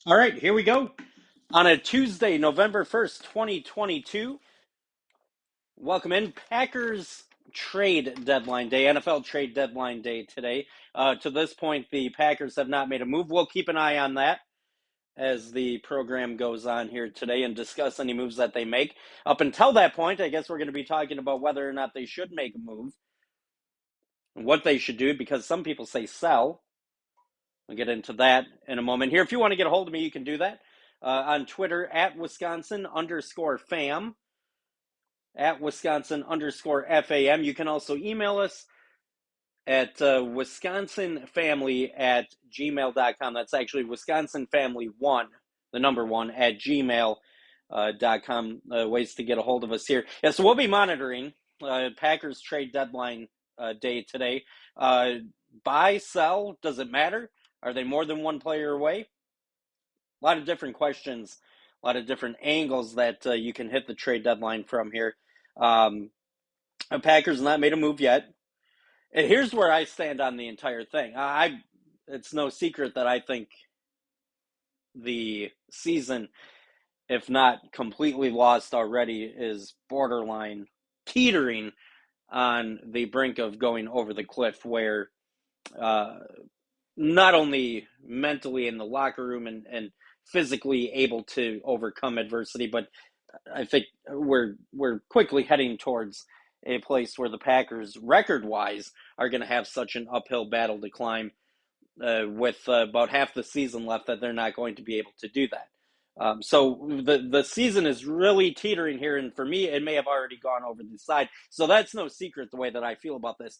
All right, here we go. On a Tuesday, November 1st, 2022. Welcome in. Packers trade deadline day, NFL trade deadline day today. To this point, the Packers have not made a move. We'll keep an eye on that as the program goes on here today and discuss any moves that they make. Up until that point, I guess we're going to be talking about whether or not they should make a move and what they should do because some people say sell. We'll get into that in a moment here. If you want to get a hold of me, you can do that on Twitter at Wisconsin_fam, at Wisconsin_FAM. You can also email us at wisconsinfamily@gmail.com. That's actually wisconsinfamily1, the number one, at gmail.com. Ways to get a hold of us here. Yeah, so we'll be monitoring Packers trade deadline day today. Buy, sell, does it matter? Are they more than one player away? A lot of different questions, a lot of different angles that you can hit the trade deadline from here. The Packers not made a move yet. And here's where I stand on the entire thing. It's no secret that I think the season, if not completely lost already, is borderline teetering on the brink of going over the cliff where not only mentally in the locker room and physically able to overcome adversity, but I think we're quickly heading towards a place where the Packers, record-wise, are going to have such an uphill battle to climb with about half the season left that they're not going to be able to do that. So the season is really teetering here, and for me, it may have already gone over the side. So that's no secret the way that I feel about this.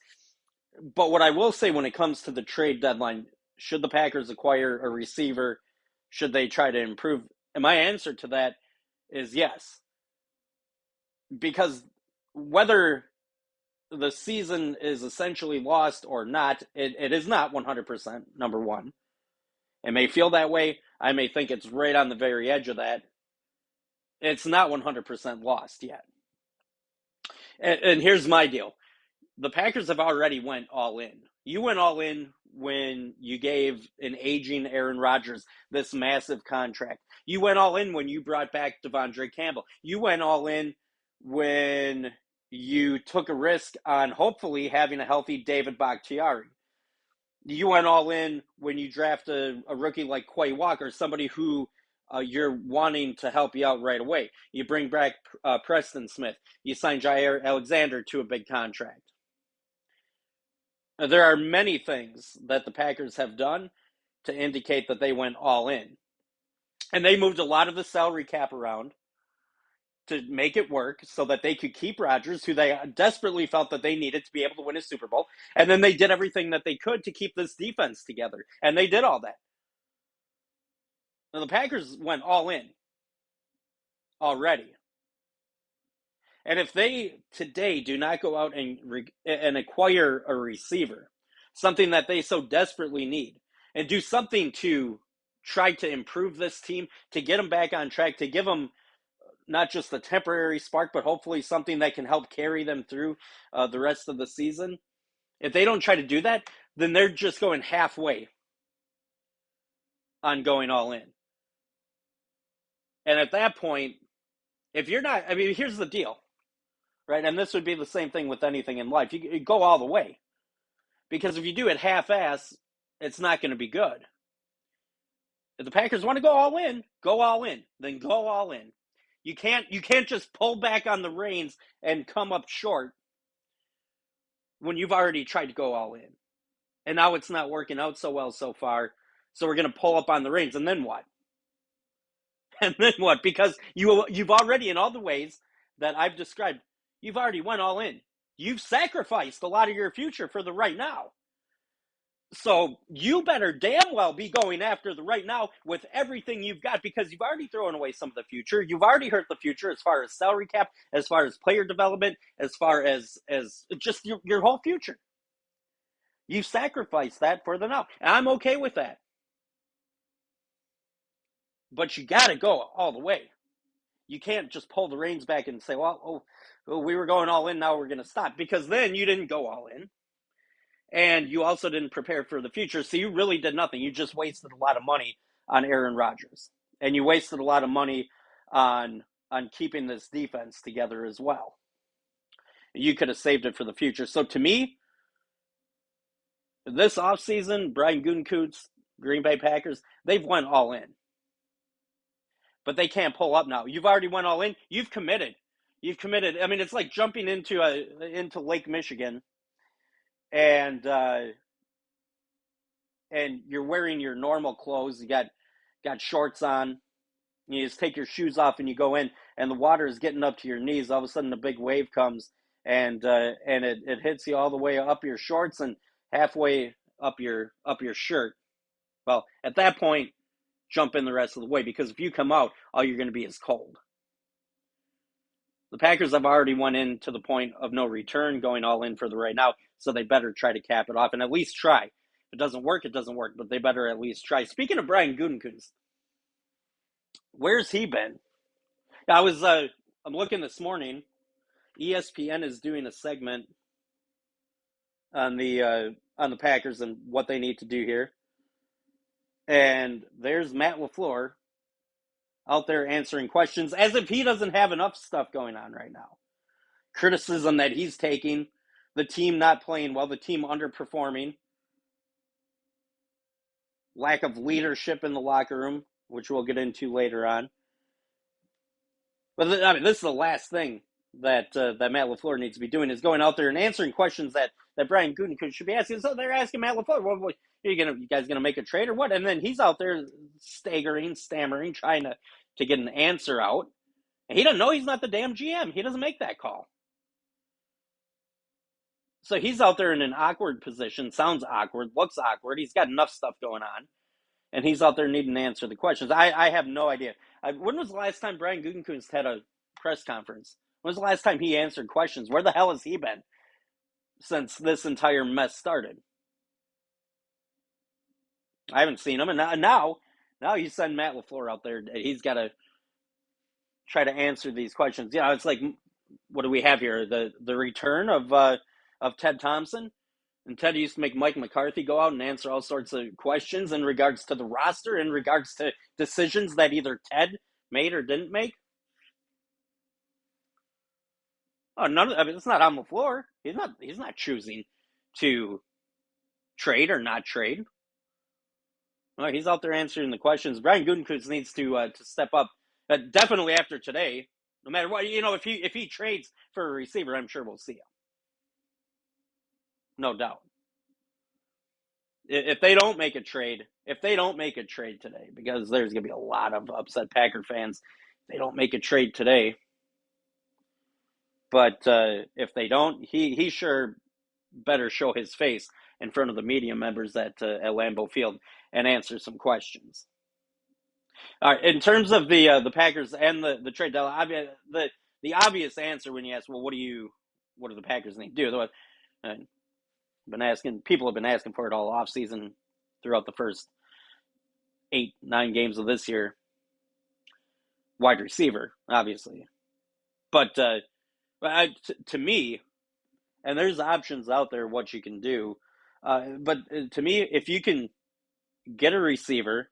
But what I will say when it comes to the trade deadline, should the Packers acquire a receiver? Should they try to improve? And my answer to that is yes. Because whether the season is essentially lost or not, it is not 100%, number one. It may feel that way. I may think it's right on the very edge of that. It's not 100% lost yet. And here's my deal. The Packers have already went all in. You went all in when you gave an aging Aaron Rodgers this massive contract. You went all in when you brought back Devondre Campbell. You went all in when you took a risk on hopefully having a healthy David Bakhtiari. You went all in when you draft a rookie like Quay Walker, somebody who you're wanting to help you out right away. You bring back Preston Smith. You sign Jair Alexander to a big contract. There are many things that the Packers have done to indicate that they went all in. And they moved a lot of the salary cap around to make it work so that they could keep Rodgers, who they desperately felt that they needed to be able to win a Super Bowl. And then they did everything that they could to keep this defense together. And they did all that. Now, the Packers went all in already. And if they today do not go out and acquire a receiver, something that they so desperately need, and do something to try to improve this team, to get them back on track, to give them not just a temporary spark, but hopefully something that can help carry them through the rest of the season. If they don't try to do that, then they're just going halfway on going all in. And at that point, if you're not, I mean, here's the deal, right? And this would be the same thing with anything in life. You go all the way. Because if you do it half-ass, it's not going to be good. If the Packers want to go all in, go all in. Then go all in. You can't just pull back on the reins and come up short when you've already tried to go all in. And now it's not working out so well so far. So we're going to pull up on the reins, and then what? And then what? Because you've already, in all the ways that I've described, you've already went all in. You've sacrificed a lot of your future for the right now. So you better damn well be going after the right now with everything you've got, because you've already thrown away some of the future. You've already hurt the future as far as salary cap, as far as player development, as far as just your whole future. You've sacrificed that for the now. And I'm okay with that. But you got to go all the way. You can't just pull the reins back and say, well, we were going all in, now we're going to stop. Because then you didn't go all in. And you also didn't prepare for the future. So you really did nothing. You just wasted a lot of money on Aaron Rodgers, and you wasted a lot of money on keeping this defense together as well. You could have saved it for the future. So to me, this offseason, Brian Gutekunst, Green Bay Packers, they've went all in. But they can't pull up now. You've already went all in. You've committed. You've committed. I mean, it's like jumping into Lake Michigan, and you're wearing your normal clothes. You got shorts on. You just take your shoes off and you go in, and the water is getting up to your knees. All of a sudden, a big wave comes, and it hits you all the way up your shorts and halfway up your shirt. Well, at that point, jump in the rest of the way, because if you come out, all you're going to be is cold. The Packers have already went in to the point of no return, going all in for the right now, so they better try to cap it off and at least try. If it doesn't work, it doesn't work, but they better at least try. Speaking of Brian Gutekunst, where's he been? I'm looking this morning. ESPN is doing a segment on the Packers and what they need to do here, and there's Matt LaFleur out there answering questions as if he doesn't have enough stuff going on right now. Criticism that he's taking, the team not playing well, the team underperforming, lack of leadership in the locker room, which we'll get into later on. But I mean, this is the last thing that Matt LaFleur needs to be doing, is going out there and answering questions that Brian Gutekunst should be asking. So they're asking Matt LaFleur, "What you guys gonna make a trade or what?" And then he's out there stammering, trying to get an answer out. And he doesn't know. He's not the damn GM. He doesn't make that call. So he's out there in an awkward position, sounds awkward, looks awkward. He's got enough stuff going on, and he's out there needing to answer the questions. I have no idea. When was the last time Brian Gutekunst had a press conference? When was the last time he answered questions? Where the hell has he been since this entire mess started? I haven't seen him, and now you send Matt LaFleur out there. He's got to try to answer these questions. You know, it's like, what do we have here? The return of Ted Thompson. And Ted used to make Mike McCarthy go out and answer all sorts of questions in regards to the roster, in regards to decisions that either Ted made or didn't make. Oh, it's not on LaFleur. He's not choosing to trade or not trade. No, he's out there answering the questions. Brian Gutekunst needs to step up. Definitely after today, no matter what, if he trades for a receiver, I'm sure we'll see him. No doubt. If they don't make a trade today, because there's going to be a lot of upset Packer fans, if they don't make a trade today. But if they don't, he sure better show his face in front of the media members at Lambeau Field and answer some questions. All right, in terms of the Packers and the trade, the obvious answer when you ask, well, what do the Packers need to do? People have been asking for it all offseason throughout the first 8-9 games of this year. Wide receiver, obviously. But to me, and there's options out there what you can do, but to me, if you can get a receiver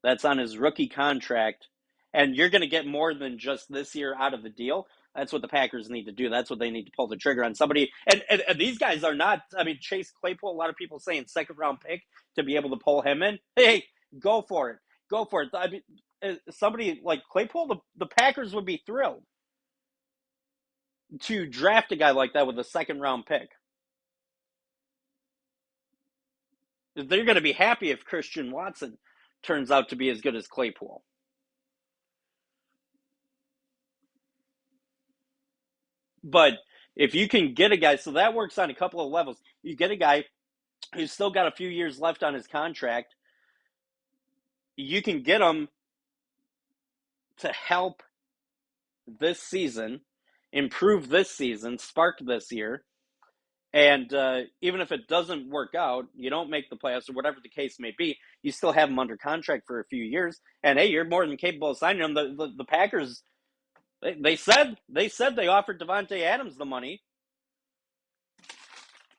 that's on his rookie contract, and you're going to get more than just this year out of the deal, that's what the Packers need to do. That's what they need to pull the trigger on somebody. And these guys are not, I mean, Chase Claypool, a lot of people saying second-round pick to be able to pull him in. Hey, go for it. Go for it. I mean, somebody like Claypool, the Packers would be thrilled to draft a guy like that with a second-round pick. They're going to be happy if Christian Watson turns out to be as good as Claypool. But if you can get a guy, so that works on a couple of levels. You get a guy who's still got a few years left on his contract. You can get him to help this season, improve this season, spark this year. And even if it doesn't work out, you don't make the playoffs or whatever the case may be, you still have him under contract for a few years. And hey, you're more than capable of signing him. The Packers, they said they offered Devontae Adams the money.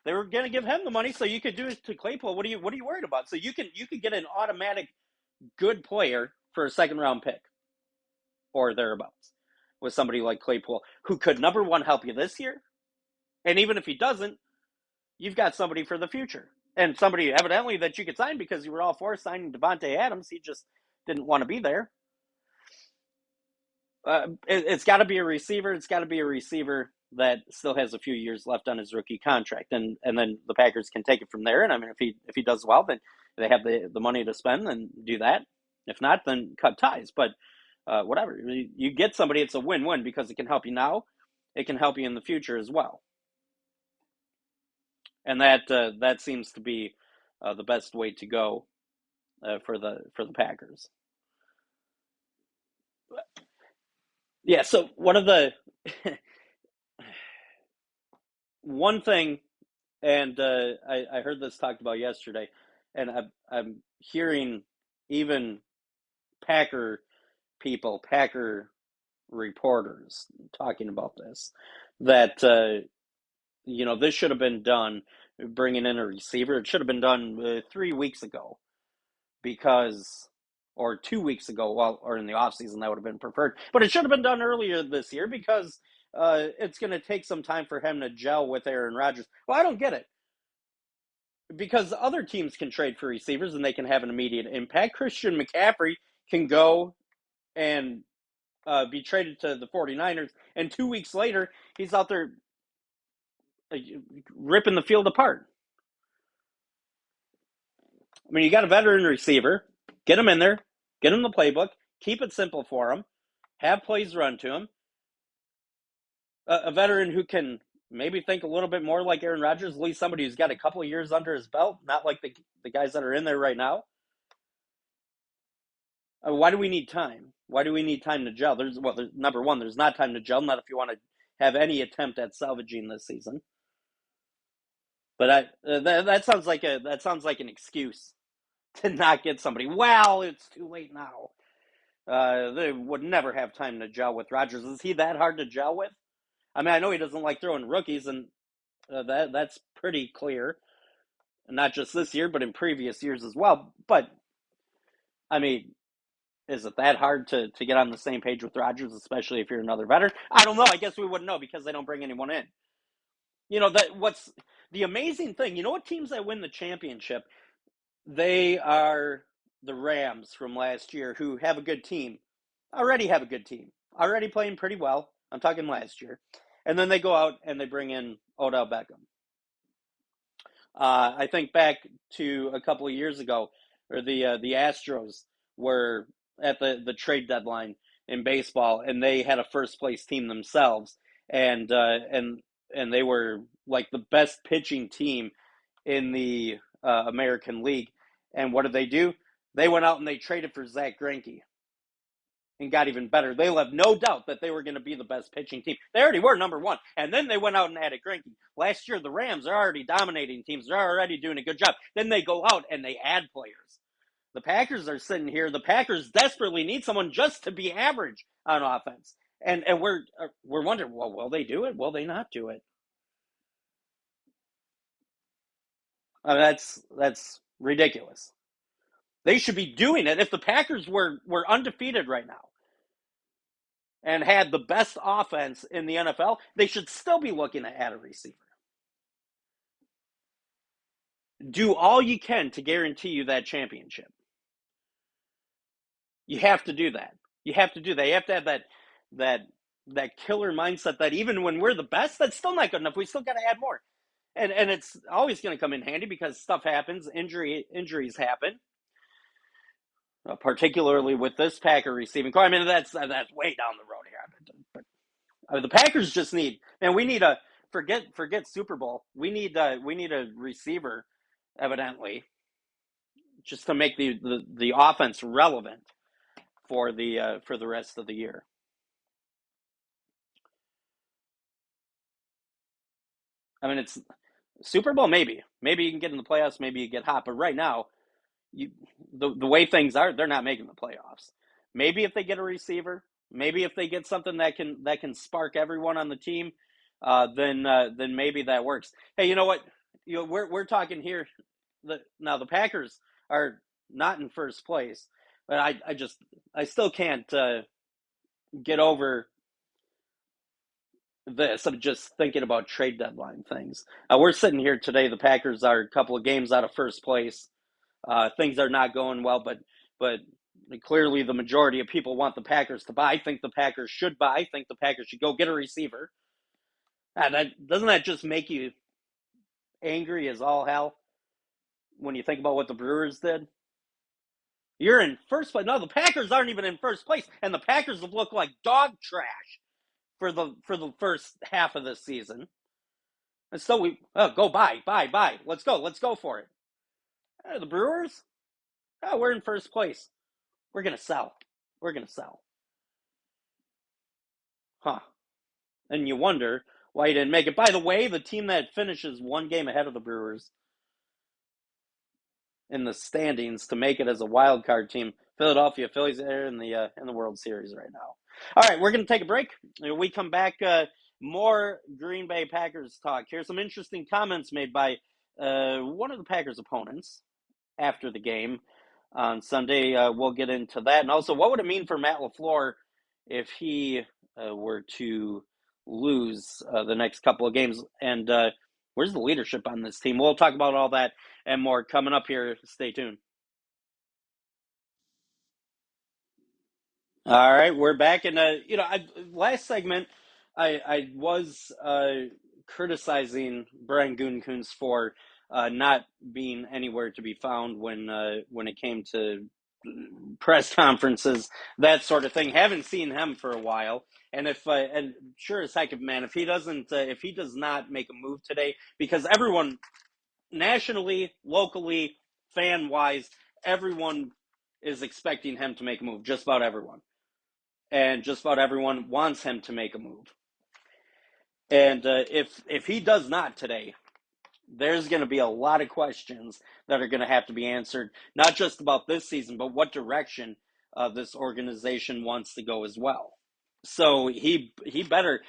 They were going to give him the money, so you could do it to Claypool. What are you worried about? So you can get an automatic good player for a second round pick or thereabouts with somebody like Claypool, who could, number one, help you this year. And even if he doesn't, you've got somebody for the future. And somebody evidently that you could sign, because you were all for signing Devontae Adams. He just didn't want to be there. It's got to be a receiver. It's got to be a receiver that still has a few years left on his rookie contract, and then the Packers can take it from there. And I mean, if he does well, then they have the money to spend, then do that. If not, then cut ties. But whatever, you get somebody, it's a win-win, because it can help you now, it can help you in the future as well. And that seems to be the best way to go for the Packers. Yeah. So one of the one thing, and I heard this talked about yesterday, and I'm hearing even Packer people, Packer reporters talking about this, that this should have been done, bringing in a receiver. It should have been done 3 weeks ago, because, or 2 weeks ago, or in the offseason, that would have been preferred. But it should have been done earlier this year, because it's going to take some time for him to gel with Aaron Rodgers. Well, I don't get it, because other teams can trade for receivers and they can have an immediate impact. Christian McCaffrey can go and be traded to the 49ers, and 2 weeks later, he's out there ripping the field apart. I mean, you got a veteran receiver. Get him in there. Get him the playbook. Keep it simple for him. Have plays run to him. A veteran who can maybe think a little bit more like Aaron Rodgers, at least somebody who's got a couple of years under his belt, not like the guys that are in there right now. Why do we need time? Why do we need time to gel? Number one, there's not time to gel, not if you want to have any attempt at salvaging this season. But that sounds like an excuse to not get somebody. Well, it's too late now. They would never have time to gel with Rodgers. Is he that hard to gel with? I mean, I know he doesn't like throwing rookies, and that's pretty clear. Not just this year, but in previous years as well. But, I mean, is it that hard to get on the same page with Rodgers, especially if you're another veteran? I don't know. I guess we wouldn't know, because they don't bring anyone in. What's the amazing thing? You know what teams that win the championship? They are the Rams from last year, who have a good team. Already have a good team. Already playing pretty well. I'm talking last year. And then they go out and they bring in Odell Beckham. I think back to a couple of years ago, or the Astros were at the trade deadline in baseball, and they had a first place team themselves, and they were like the best pitching team in the American League. And what did they do? They went out and they traded for Zach Greinke and got even better. They left no doubt that they were going to be the best pitching team. They already were number one. And then they went out and added Greinke. Last year, the Rams are already dominating teams. They're already doing a good job. Then they go out and they add players. The Packers are sitting here. The Packers desperately need someone just to be average on offense. And we're wondering, well, will they do it? Will they not do it? That's ridiculous. They should be doing it. If the Packers were undefeated right now and had the best offense in the NFL, they should still be looking to add a receiver. Do all you can to guarantee you that championship. You have to do that. You have to do that. You have to have that killer mindset that even when we're the best, that's still not good enough. We still got to add more. And it's always going to come in handy, because stuff happens, injuries happen. Particularly with this Packer receiving core. I mean, that's way down the road here. But the Packers just need, and we need a forget Super Bowl. We need a receiver, evidently, just to make the offense relevant for the rest of the year. I mean, it's Super Bowl, maybe you can get in the playoffs, maybe you get hot, but right now, the way things are, they're not making the playoffs. Maybe if they get a receiver, maybe if they get something that can spark everyone on the team, then maybe that works. Hey, you know what? We're talking here. Now the Packers are not in first place, But I still can't get over this. I'm just thinking about trade deadline things. We're sitting here today. The Packers are a couple of games out of first place. Things are not going well, but clearly the majority of people want the Packers to buy. I think the Packers should buy. I think the Packers should go get a receiver. Doesn't that just make you angry as all hell when you think about what the Brewers did? You're in first place. No, the Packers aren't even in first place, and the Packers have looked like dog trash for the first half of this season. And so we go buy. Let's go for it. The Brewers, we're in first place. We're gonna sell. We're gonna sell. Huh? And you wonder why you didn't make it. By the way, the team that finishes one game ahead of the Brewers in the standings to make it as a wild card team, Philadelphia Phillies, are in the World Series right now. All right, we're going to take a break. When we come back, more Green Bay Packers talk. Here's some interesting comments made by one of the Packers opponents after the game on Sunday. We'll get into that. And also, what would it mean for Matt LaFleur if he were to lose the next couple of games? And where's the leadership on this team? We'll talk about all that and more coming up here. Stay tuned. All right, we're back, and last segment, I was criticizing Brian Gutekunst for not being anywhere to be found when it came to press conferences, that sort of thing. Haven't seen him for a while, and and sure as heck, man, if if he does not make a move today, because everyone nationally, locally, fan wise, everyone is expecting him to make a move. Just about everyone. And just about everyone wants him to make a move. And if he does not today, there's going to be a lot of questions that are going to have to be answered, not just about this season, but what direction this organization wants to go as well. So he better.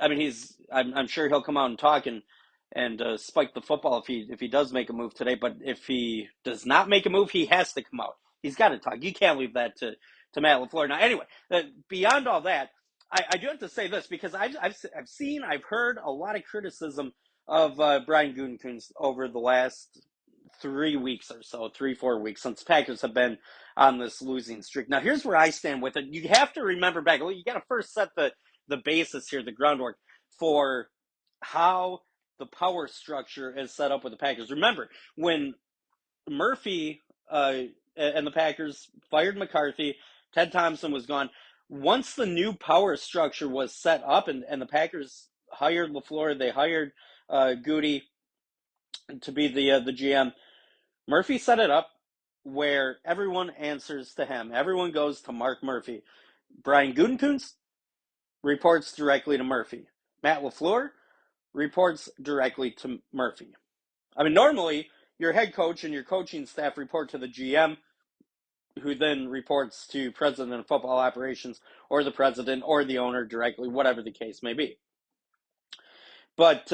I'm sure he'll come out and talk and spike the football if he does make a move today. But if he does not make a move, he has to come out. He's got to talk. You can't leave that to Matt LaFleur. Now, anyway, beyond all that, I do have to say this because I've heard a lot of criticism of Brian Gutekunst over the last 3 weeks or so, 3-4 weeks since Packers have been on this losing streak. Now, here's where I stand with it. You have to remember back. You got to first set the basis here, the groundwork for how the power structure is set up with the Packers. Remember when Murphy and the Packers fired McCarthy, Ted Thompson was gone. Once the new power structure was set up and the Packers hired LaFleur, they hired Goody to be the GM. Murphy set it up where everyone answers to him. Everyone goes to Mark Murphy. Brian Gutekunst reports directly to Murphy. Matt LaFleur reports directly to Murphy. I mean, normally your head coach and your coaching staff report to the GM, who then reports to president of football operations or the president or the owner directly, whatever the case may be. But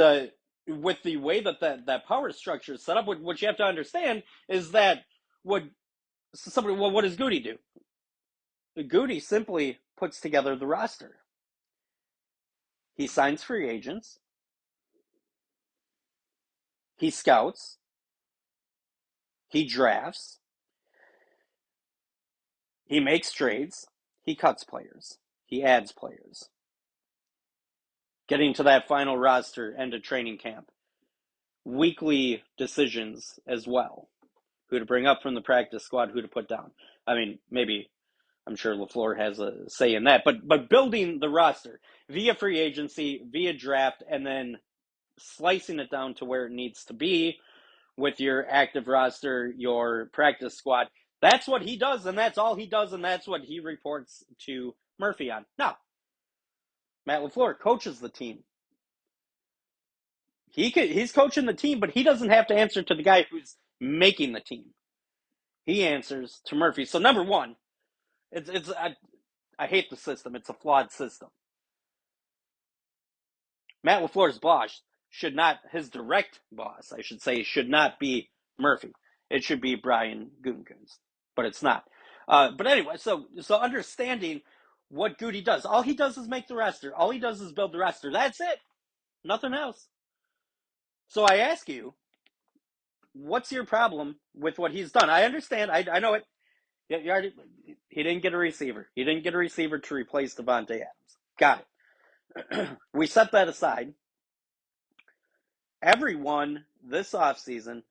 with the way that power structure is set up, what you have to understand is that what does Goody do? Goody simply puts together the roster. He signs free agents. He scouts. He drafts. He makes trades. He cuts players. He adds players. Getting to that final roster end of training camp. Weekly decisions as well. Who to bring up from the practice squad, who to put down. I mean, maybe I'm sure LaFleur has a say in that. But building the roster via free agency, via draft, and then slicing it down to where it needs to be with your active roster, your practice squad. That's what he does, and that's all he does, and that's what he reports to Murphy on. Now, Matt LaFleur coaches the team. He's coaching the team, but he doesn't have to answer to the guy who's making the team. He answers to Murphy. So number one, I hate the system. It's a flawed system. Matt LaFleur's boss his direct boss, I should say, should not be Murphy. It should be Brian Gutekunst, but it's not. But anyway, so understanding what Goody does, all he does is make the roster. All he does is build the roster. That's it. Nothing else. So I ask you, what's your problem with what he's done? I understand. I know it. You already, he didn't get a receiver. He didn't get a receiver to replace Devontae Adams. Got it. We set that aside. Everyone this offseason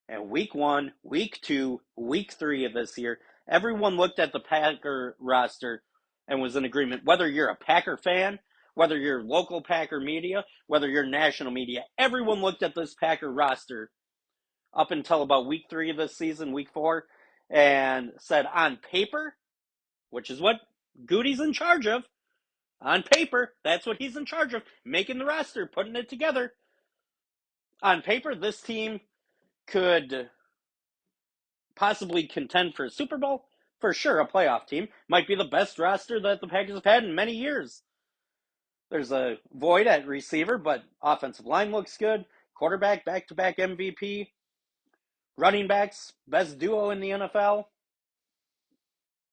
and week 1, week 2, week 3 of this year, everyone looked at the Packer roster and was in agreement. Whether you're a Packer fan, whether you're local Packer media, whether you're national media, everyone looked at this Packer roster up until about week 3 of this season, week 4, and said on paper, which is what Goody's in charge of, on paper, that's what he's in charge of, making the roster, putting it together. On paper, this team could possibly contend for a Super Bowl. For sure, a playoff team. Might be the best roster that the Packers have had in many years. There's a void at receiver, but offensive line looks good. Quarterback, back-to-back MVP. Running backs, best duo in the NFL.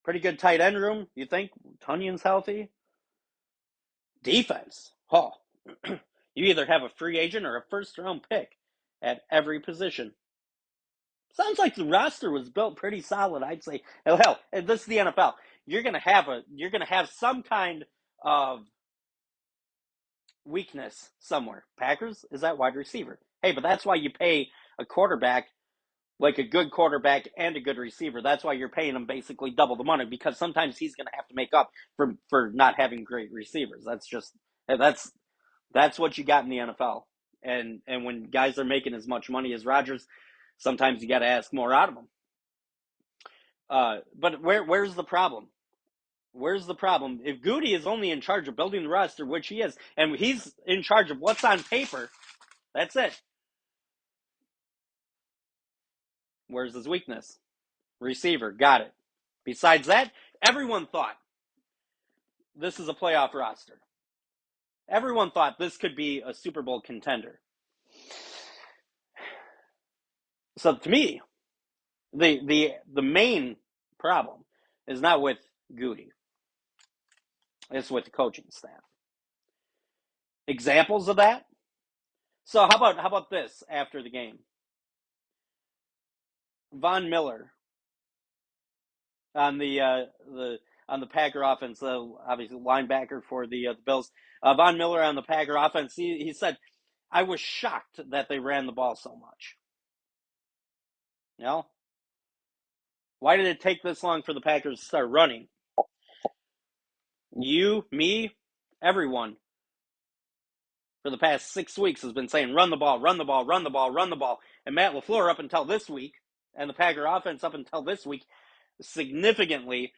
Pretty good tight end room, you think? Tunyon's healthy. Defense. Oh, you either have a free agent or a first-round pick at every position. Sounds like the roster was built pretty solid, I'd say. Hell, this is the NFL. You're gonna have some kind of weakness somewhere. Packers is that wide receiver. Hey, but that's why you pay a quarterback like a good quarterback and a good receiver. That's why you're paying him basically double the money, because sometimes he's gonna have to make up for not having great receivers. That's what you got in the NFL. And when guys are making as much money as Rodgers, sometimes you got to ask more out of them. But where's the problem? Where's the problem? If Goody is only in charge of building the roster, which he is, and he's in charge of what's on paper, that's it. Where's his weakness? Receiver, got it. Besides that, everyone thought this is a playoff roster. Everyone thought this could be a Super Bowl contender. So to me, the main problem is not with Goody. It's with the coaching staff. Examples of that? So how about this after the game? Von Miller on the Packer offense, obviously linebacker for the Bills. Von Miller on the Packer offense, he said, "I was shocked that they ran the ball so much." You know, why did it take this long for the Packers to start running? You, me, everyone for the past 6 weeks has been saying, "Run the ball, run the ball, run the ball, run the ball." And Matt LaFleur up until this week, and the Packer offense up until this week, significantly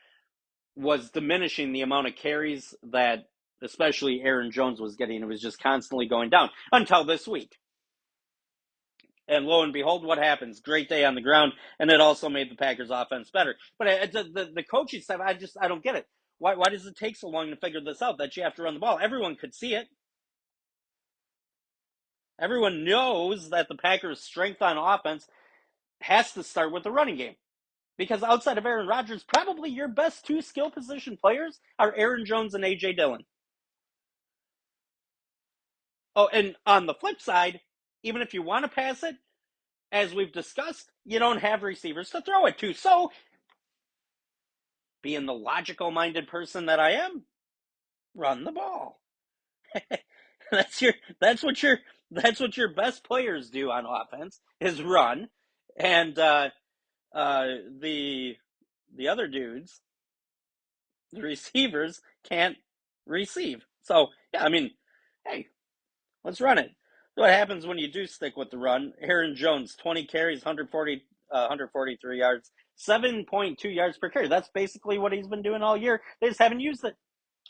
was diminishing the amount of carries that especially Aaron Jones was getting. It was just constantly going down until this week. And lo and behold, what happens? Great day on the ground, and it also made the Packers offense better. But the coaching staff, I don't get it. Why does it take so long to figure this out, that you have to run the ball? Everyone could see it. Everyone knows that the Packers' strength on offense has to start with the running game. Because outside of Aaron Rodgers, probably your best two skill position players are Aaron Jones and A.J. Dillon. Oh, and on the flip side, even if you want to pass it, as we've discussed, you don't have receivers to throw it to. So, being the logical-minded person that I am, run the ball. that's your that's what your that's what your best players do on offense, is run. And the other dudes, the receivers, can't receive. So, yeah, I mean, hey, let's run it. What happens when you do stick with the run? Aaron Jones, 20 carries, 143 yards, 7.2 yards per carry. That's basically what he's been doing all year. They just haven't used it.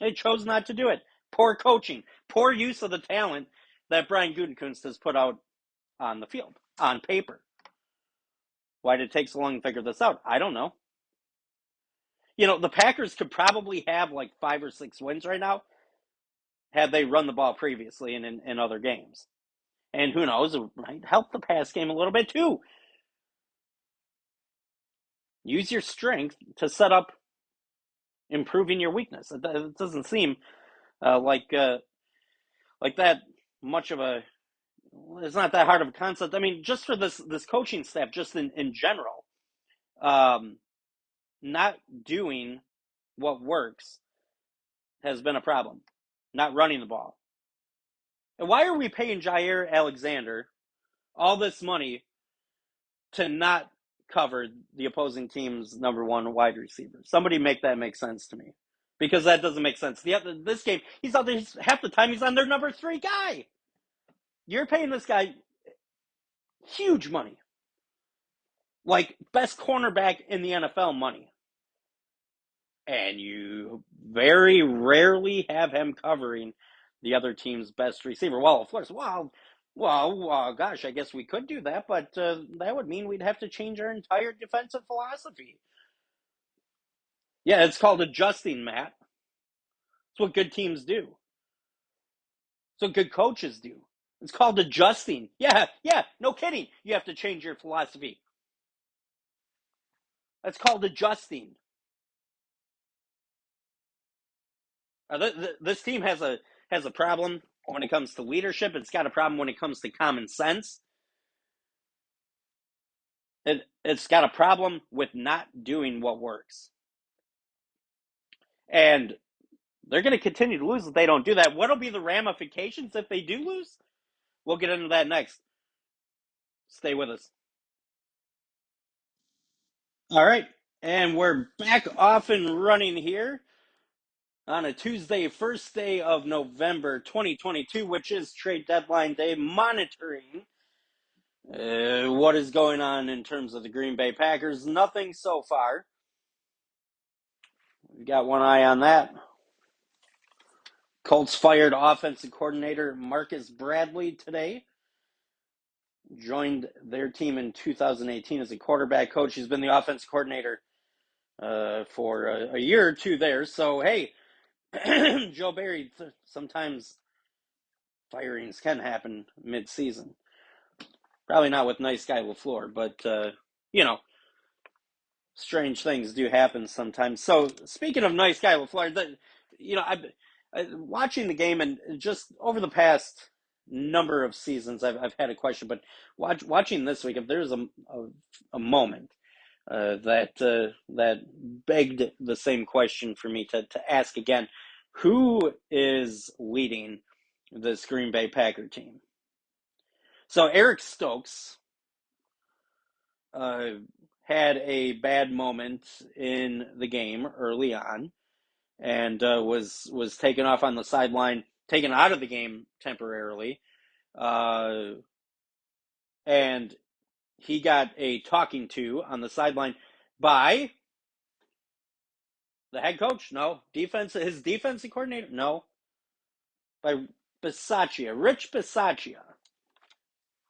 They chose not to do it. Poor coaching, poor use of the talent that Brian Gutekunst has put out on the field, on paper. Why did it take so long to figure this out? I don't know. You know, the Packers could probably have like 5 or 6 wins right now had they run the ball previously in other games. And who knows, it might help the pass game a little bit too. Use your strength to set up improving your weakness. It doesn't seem uh, like uh, like that much of a. It's not that hard of a concept. I mean, just for this coaching staff, just in general, um, not doing what works has been a problem. Not running the ball. And why are we paying Jair Alexander all this money to not cover the opposing team's number one wide receiver? Somebody make that make sense to me, because that doesn't make sense. This game, he's out there half the time. He's on their number three guy. You're paying this guy huge money, like best cornerback in the NFL money, and you very rarely have him covering the other team's best receiver. Well, LaFleur says, gosh, I guess we could do that, but that would mean we'd have to change our entire defensive philosophy. Yeah, it's called adjusting, Matt. It's what good teams do. It's what good coaches do. It's called adjusting. Yeah, no kidding. You have to change your philosophy. That's called adjusting. This team has a problem when it comes to leadership. It's got a problem when it comes to common sense. It's got a problem with not doing what works. And they're going to continue to lose if they don't do that. What'll be the ramifications if they do lose? We'll get into that next. Stay with us. All right. And we're back off and running here on a Tuesday, first day of November 2022, which is trade deadline day, monitoring what is going on in terms of the Green Bay Packers. Nothing so far. We got one eye on that. Colts fired offensive coordinator Marcus Bradley today. Joined their team in 2018 as a quarterback coach. He's been the offensive coordinator for a year or two there. So, hey, Joe Barry, sometimes firings can happen mid-season. Probably not with nice guy LaFleur, but, you know, strange things do happen sometimes. So, speaking of nice guy LaFleur, watching the game and just over the past number of seasons, I've had a question, but watching this week, if there's a moment that begged the same question for me to ask again, who is leading this Green Bay Packer team? So Eric Stokes uh, had a bad moment in the game early on, and was taken off on the sideline, taken out of the game temporarily, and he got a talking to on the sideline by the head coach. No, his defensive coordinator. No, by Rich Bisaccia,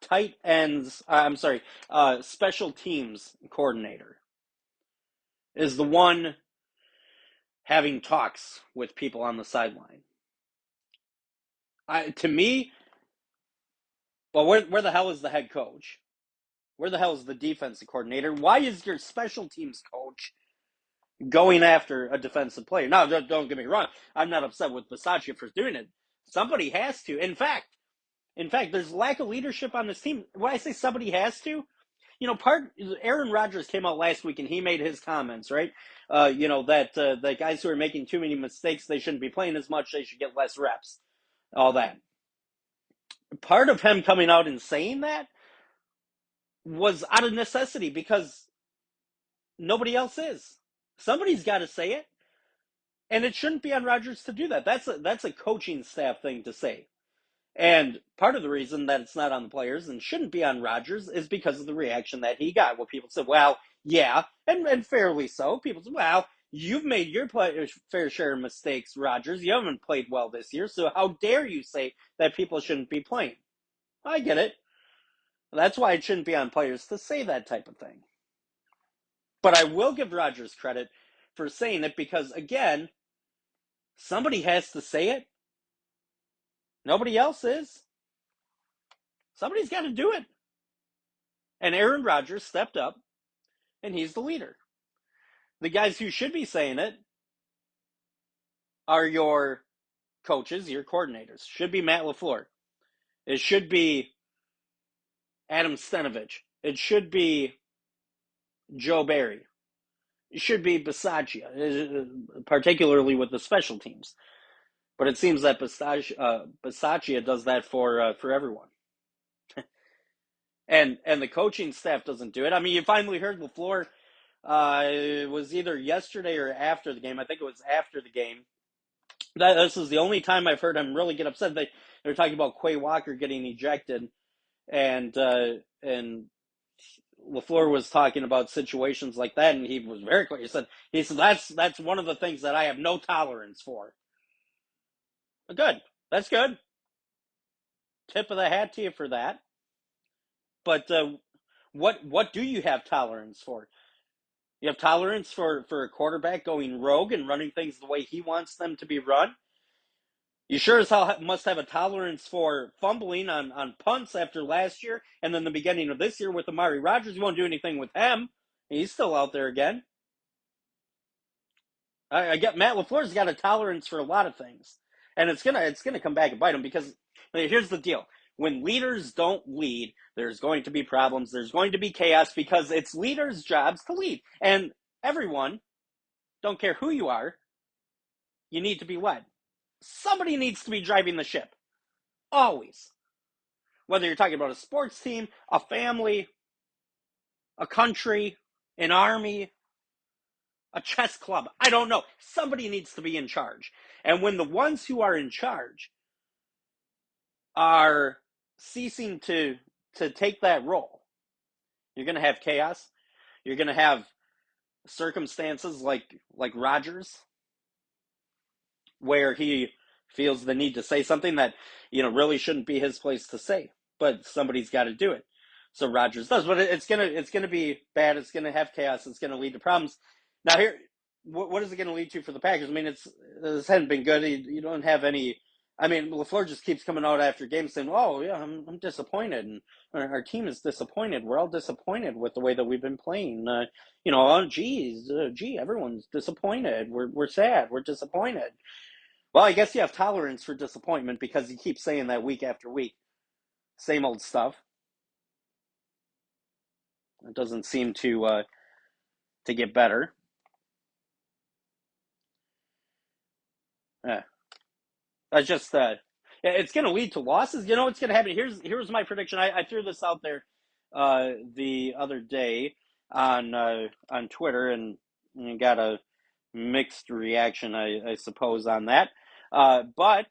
tight ends. I'm sorry, special teams coordinator is the one having talks with people on the sideline. To me, well, where the hell is the head coach? Where the hell is the defensive coordinator? Why is your special teams coach going after a defensive player? Now, don't get me wrong. I'm not upset with Bisaccia for doing it. Somebody has to. In fact, there's lack of leadership on this team. When I say somebody has to, Aaron Rodgers came out last week and he made his comments, right? That the guys who are making too many mistakes, they shouldn't be playing as much. They should get less reps. All that. Part of him coming out and saying that was out of necessity because nobody else is. Somebody's got to say it, and it shouldn't be on Rodgers to do that. That's a coaching staff thing to say. And part of the reason that it's not on the players and shouldn't be on Rodgers is because of the reaction that he got, where people said, well, yeah, and fairly so. People said, well, you've made your fair share of mistakes, Rodgers. You haven't played well this year, so how dare you say that people shouldn't be playing? I get it. That's why it shouldn't be on players to say that type of thing. But I will give Rodgers credit for saying it because, again, somebody has to say it. Nobody else is. Somebody's got to do it. And Aaron Rodgers stepped up, and he's the leader. The guys who should be saying it are your coaches, your coordinators. Should be Matt LaFleur. It should be Adam Stenovich. It should be Joe Barry. It should be Bisaccia, particularly with the special teams. But it seems that Bisaccia does that for everyone, and the coaching staff doesn't do it. I mean, you finally heard LaFleur. It was either yesterday or after the game. I think it was after the game. This is the only time I've heard him really get upset. They're talking about Quay Walker getting ejected, and LaFleur was talking about situations like that, and he was very clear. He said that's one of the things that I have no tolerance for. Good, that's good. Tip of the hat to you for that. But what do you have tolerance for? You have tolerance for a quarterback going rogue and running things the way he wants them to be run. You sure as hell must have a tolerance for fumbling on punts after last year and then the beginning of this year with Amari Rodgers. You won't do anything with him. He's still out there again. I get Matt LaFleur's got a tolerance for a lot of things, and it's gonna come back and bite him because here's the deal: when leaders don't lead, there's going to be problems. There's going to be chaos because it's leaders' jobs to lead, and everyone, don't care who you are, you need to be led. Somebody needs to be driving the ship, always. Whether you're talking about a sports team, a family, a country, an army, a chess club. I don't know. Somebody needs to be in charge. And when the ones who are in charge are ceasing to take that role, you're going to have chaos. You're going to have circumstances like Rodgers, where he feels the need to say something that really shouldn't be his place to say, but somebody's got to do it. So Rodgers does, but it's gonna be bad. It's gonna have chaos. It's gonna lead to problems. Now here, what is it gonna lead to for the Packers? I mean, this hasn't been good. You don't have any. I mean, LaFleur just keeps coming out after games saying, "Oh yeah, I'm disappointed, and our team is disappointed. We're all disappointed with the way that we've been playing. Oh geez, everyone's disappointed. We're sad. We're disappointed." Well, I guess you have tolerance for disappointment because you keep saying that week after week. Same old stuff. It doesn't seem to get better. That's just it's going to lead to losses. You know what's going to happen? Here's my prediction. I threw this out there the other day on Twitter and got a mixed reaction, I suppose, on that. But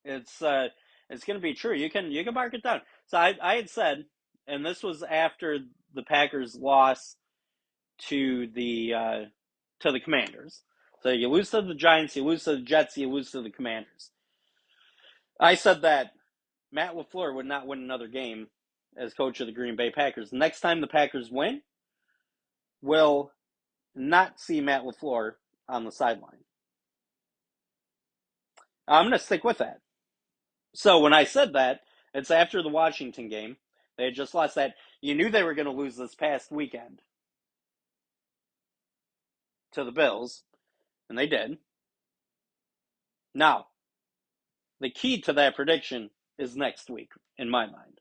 it's going to be true. You can mark it down. So I had said, and this was after the Packers loss to the Commanders. So you lose to the Giants, you lose to the Jets, you lose to the Commanders. I said that Matt LaFleur would not win another game as coach of the Green Bay Packers. Next time the Packers win, we'll not see Matt LaFleur on the sideline. I'm going to stick with that. So when I said that, it's after the Washington game. They had just lost that. You knew they were going to lose this past weekend to the Bills, and they did. Now, the key to that prediction is next week, in my mind.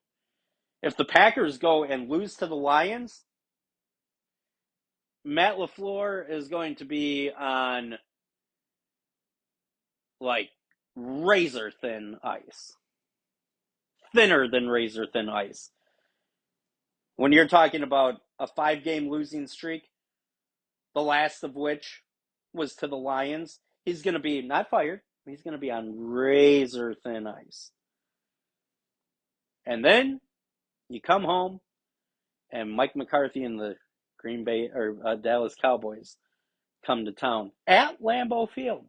If the Packers go and lose to the Lions, Matt LaFleur is going to be on like razor thin ice. Thinner than razor thin ice. When you're talking about a 5-game losing streak, the last of which was to the Lions, he's going to be not fired. He's going to be on razor thin ice. And then you come home and Mike McCarthy and the Green Bay or Dallas Cowboys come to town at Lambeau Field.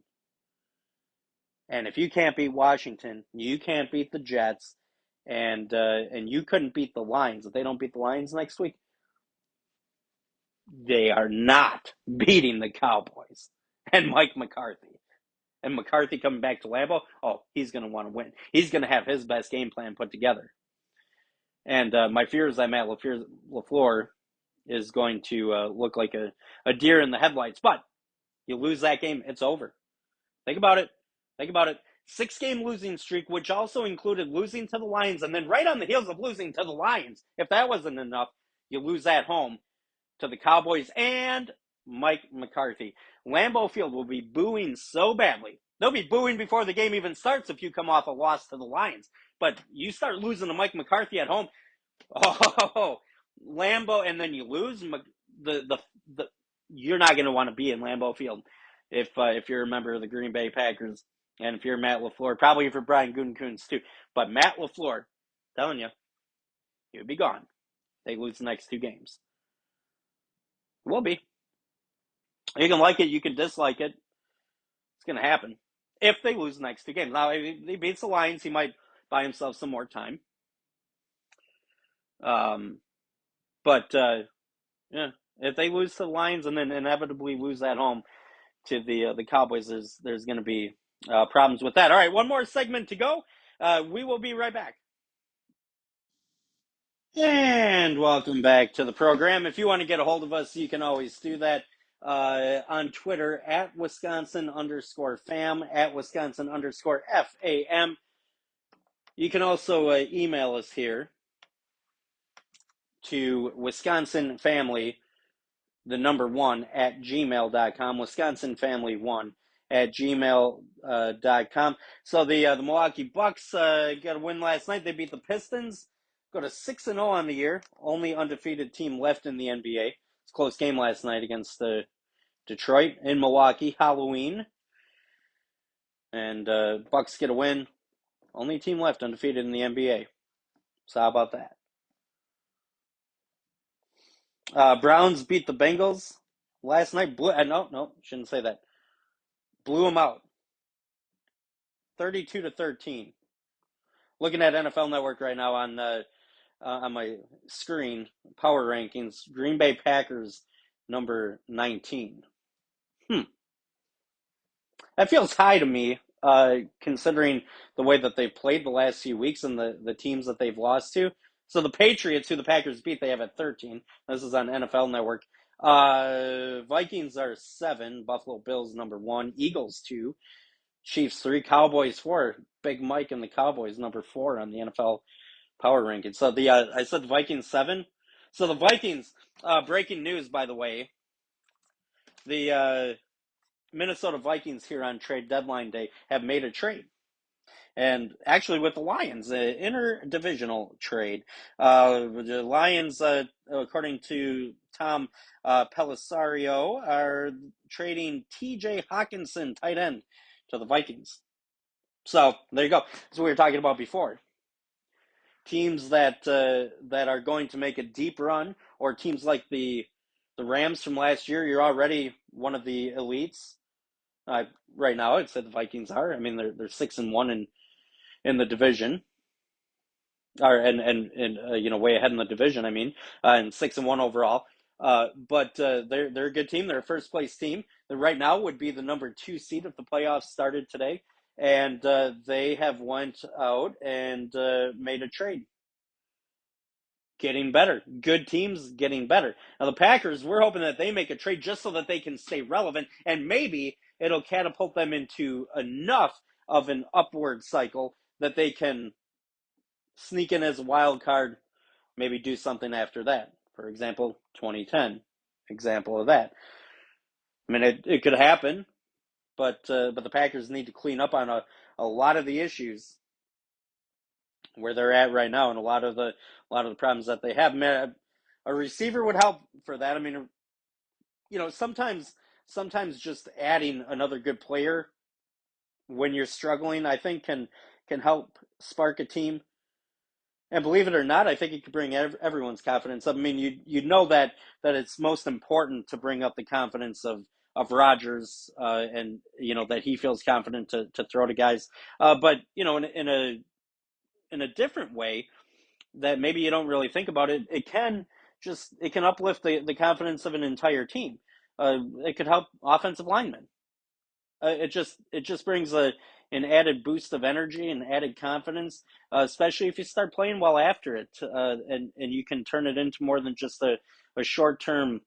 And if you can't beat Washington, you can't beat the Jets, and you couldn't beat the Lions. If they don't beat the Lions next week, they are not beating the Cowboys and Mike McCarthy. And McCarthy coming back to Lambeau, oh, he's going to want to win. He's going to have his best game plan put together. And my fear is that Matt LaFleur is going to look like a deer in the headlights. But you lose that game, it's over. Think about it. Think about it. 6-game losing streak, which also included losing to the Lions, and then right on the heels of losing to the Lions, if that wasn't enough, you lose at home to the Cowboys and Mike McCarthy. Lambeau Field will be booing so badly. They'll be booing before the game even starts if you come off a loss to the Lions. But you start losing to Mike McCarthy at home, oh, Lambeau, and then you lose the you're not going to want to be in Lambeau Field if you're a member of the Green Bay Packers, and if you're Matt LaFleur, probably for Brian Gutekunst too. But Matt LaFleur, telling you, he would be gone. They lose the next 2 games. Will be. You can like it, you can dislike it. It's going to happen if they lose the next 2 games. Now, if he beats the Lions, he might buy himself some more time. But yeah, if they lose to the Lions and then inevitably lose at home to the Cowboys, there's going to be problems with that. All right, one more segment to go. We will be right back. And welcome back to the program. If you want to get a hold of us, you can always do that on Twitter at Wisconsin_fam, at Wisconsin_FAM. You can also email us here to wisconsinfamily1 at gmail.com, wisconsinfamily1 at gmail.com. So the Milwaukee Bucks got a win last night. They beat the Pistons, go to 6-0 on the year, only undefeated team left in the NBA. It's a close game last night against Detroit in Milwaukee, Halloween. And Bucks get a win, only team left undefeated in the NBA. So how about that? Browns beat the Bengals last night. No, shouldn't say that. Blew them out, 32-13. Looking at NFL Network right now on my screen, power rankings. Green Bay Packers number 19. That feels high to me, considering the way that they've played the last few weeks and the teams that they've lost to. So the Patriots, who the Packers beat, they have at 13. This is on NFL Network. Vikings are 7. Buffalo Bills number 1. Eagles 2. Chiefs 3. Cowboys 4. Big Mike and the Cowboys number 4 on the NFL power rankings. So I said the Vikings 7. So the Vikings, breaking news, by the way, the Minnesota Vikings here on trade deadline day have made a trade. And actually with the Lions, an interdivisional trade. The Lions, according to Tom Pellisario, are trading T.J. Hawkinson, tight end, to the Vikings. So there you go. That's what we were talking about before. Teams that are going to make a deep run, or teams like the Rams from last year, you're already one of the elites. Right now, I'd say the Vikings are. I mean, they're 6-1 in the division, and way ahead in the division. I mean, and 6-1 overall. But they're a good team. They're a first place team. That right now would be the number 2 seed if the playoffs started today, and they have went out and made a trade. Getting better. Good teams getting better. Now, the Packers, we're hoping that they make a trade just so that they can stay relevant, and maybe it'll catapult them into enough of an upward cycle that they can sneak in as a wild card, maybe do something after that. For example, 2010, example of that. I mean, it could happen, but the Packers need to clean up on a lot of the issues where they're at right now, and a lot of the problems that they have. Man, a receiver would help for that. I mean, sometimes just adding another good player when you're struggling, I think can help spark a team. And believe it or not, I think it could bring everyone's confidence up. I mean, you know that it's most important to bring up the confidence of Rodgers, and that he feels confident to throw to guys. But in a different way that maybe you don't really think about it, it can uplift the confidence of an entire team. It could help offensive linemen. It just brings an added boost of energy and added confidence, especially if you start playing well after it, and you can turn it into more than just a a short term,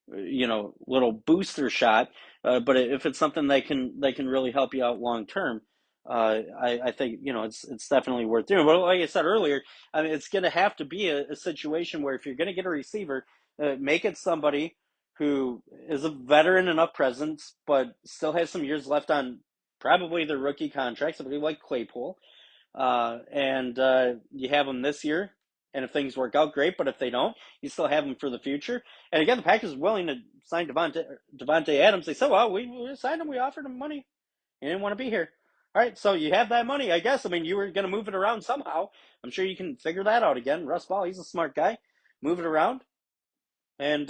little booster shot. But if it's something that can really help you out long term, I think it's definitely worth doing. But like I said earlier, I mean it's going to have to be a situation where if you're going to get a receiver, make it somebody who is a veteran enough presence, but still has some years left on probably their rookie contract, somebody like Claypool, and you have them this year. And if things work out, great. But if they don't, you still have them for the future. And again, the Packers are willing to sign Devontae Adams. They said, "Well, we signed him. We offered him money. He didn't want to be here. All right, so you have that money, I guess. I mean, you were going to move it around somehow. I'm sure you can figure that out again. Russ Ball, he's a smart guy. Move it around, and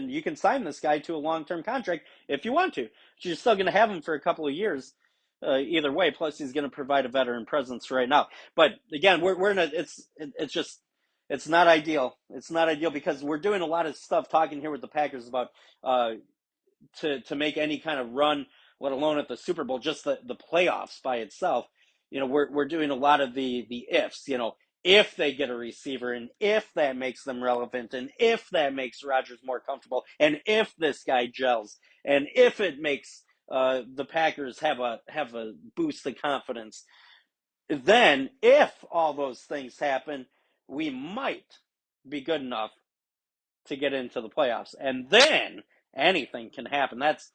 you can sign this guy to a long-term contract if you want to. But you're still going to have him for a couple of years, either way. Plus, he's going to provide a veteran presence right now. But again, we're in a it's not ideal. It's not ideal because we're doing a lot of stuff talking here with the Packers about to make any kind of run, let alone at the Super Bowl, just the playoffs by itself. We're doing a lot of the ifs. If they get a receiver, and if that makes them relevant, and if that makes Rodgers more comfortable, and if this guy gels, and if it makes the Packers have a boost of confidence, then if all those things happen, we might be good enough to get into the playoffs, and then anything can happen. That's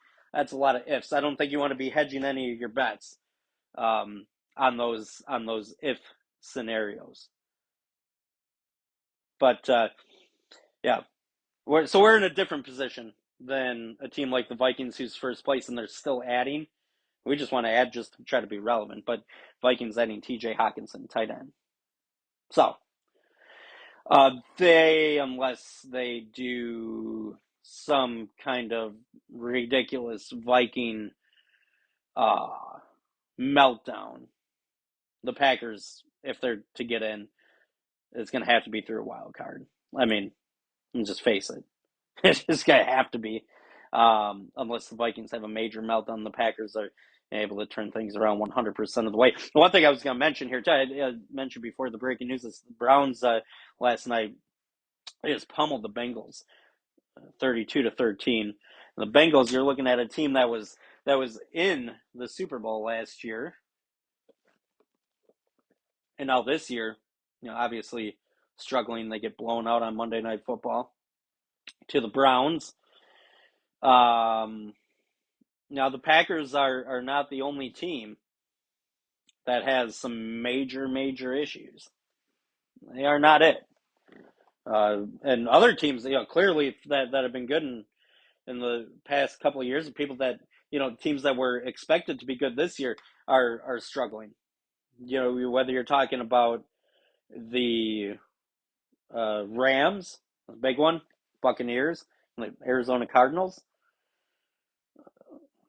a lot of ifs. I don't think you want to be hedging any of your bets on those if scenarios. But yeah, we're in a different position than a team like the Vikings, who's first place and they're still adding. We just want to add just to try to be relevant. But Vikings adding T.J. Hawkinson, tight end. So unless they do some kind of ridiculous Viking meltdown, the Packers, if they're to get in, it's going to have to be through a wild card. I mean, just face it. It's just going to have to be. Unless the Vikings have a major meltdown, the Packers are able to turn things around 100% of the way. One thing I was going to mention here, too, I mentioned before the breaking news, is the Browns last night, they just pummeled the Bengals 32-13. The Bengals, you're looking at a team that was in the Super Bowl last year. And now this year, obviously struggling. They get blown out on Monday Night Football to the Browns. Now the Packers are not the only team that has some major issues. They are not it. And other teams, clearly that have been good in the past couple of years, people that teams that were expected to be good this year are struggling. Whether you're talking about the Rams, the big one, Buccaneers, the Arizona Cardinals.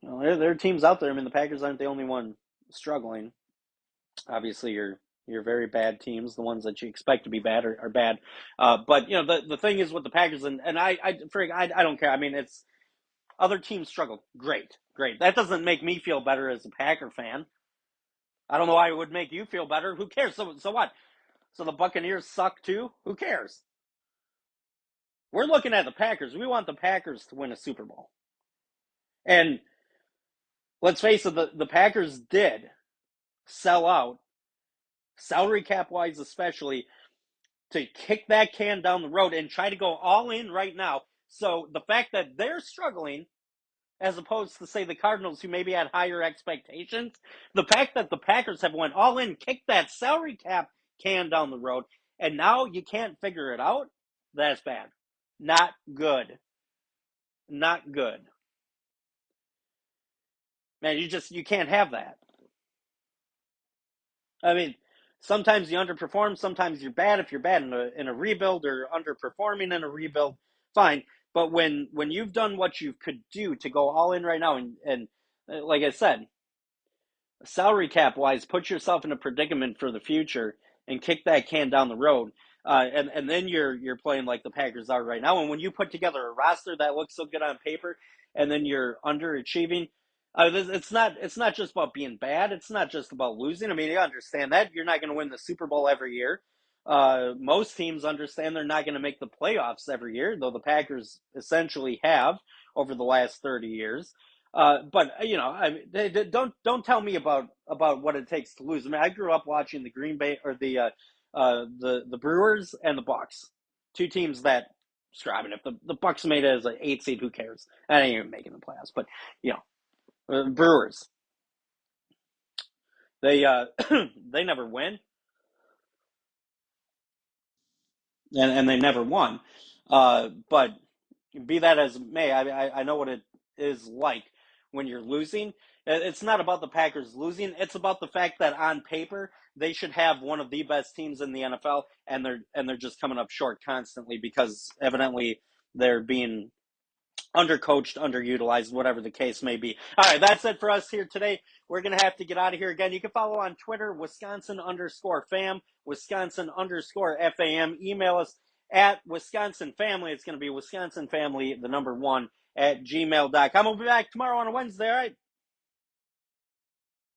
There are teams out there. I mean, the Packers aren't the only one struggling. Obviously, your very bad teams, the ones that you expect to be bad, are bad. But the thing is with the Packers, and I don't care. I mean, it's other teams struggle. Great. That doesn't make me feel better as a Packer fan. I don't know why it would make you feel better. Who cares? So what? So the Buccaneers suck too? Who cares? We're looking at the Packers. We want the Packers to win a Super Bowl. And let's face it, the Packers did sell out, salary cap wise especially, to kick that can down the road and try to go all in right now. So the fact that they're struggling, as opposed to, say, the Cardinals, who maybe had higher expectations, the fact that the Packers have went all in, kicked that salary cap can down the road, and now you can't figure it out, that's bad. Not good. Not good. Man, you can't have that. I mean, sometimes you underperform, sometimes you're bad. If you're bad in a rebuild or underperforming in a rebuild, fine. But when you've done what you could do to go all in right now, and like I said, salary cap wise, put yourself in a predicament for the future and kick that can down the road. And then you're playing like the Packers are right now. And when you put together a roster that looks so good on paper, and then you're underachieving, it's not just about being bad. It's not just about losing. I mean, you understand that you're not going to win the Super Bowl every year. Most teams understand they're not going to make the playoffs every year, though the Packers essentially have over the last 30 years. But don't tell me about what it takes to lose. I mean, I grew up watching the Green Bay or the Brewers and the Bucks, two teams that scrap. And if the Bucks made it as an 8 seed, who cares? I ain't even making the playoffs. But you Brewers, they they never win, and they never won. But be that as it may, I know what it is like when you're losing. It's not about the Packers losing. It's about the fact that on paper they should have one of the best teams in the NFL, and they're just coming up short constantly because evidently they're being undercoached, underutilized, whatever the case may be. All right, that's it for us here today. We're going to have to get out of here again. You can follow on Twitter, Wisconsin_fam, Wisconsin_FAM. Email us at Wisconsin Family. It's going to be Wisconsin Family, the number one, at gmail.com. We'll be back tomorrow on a Wednesday. All right.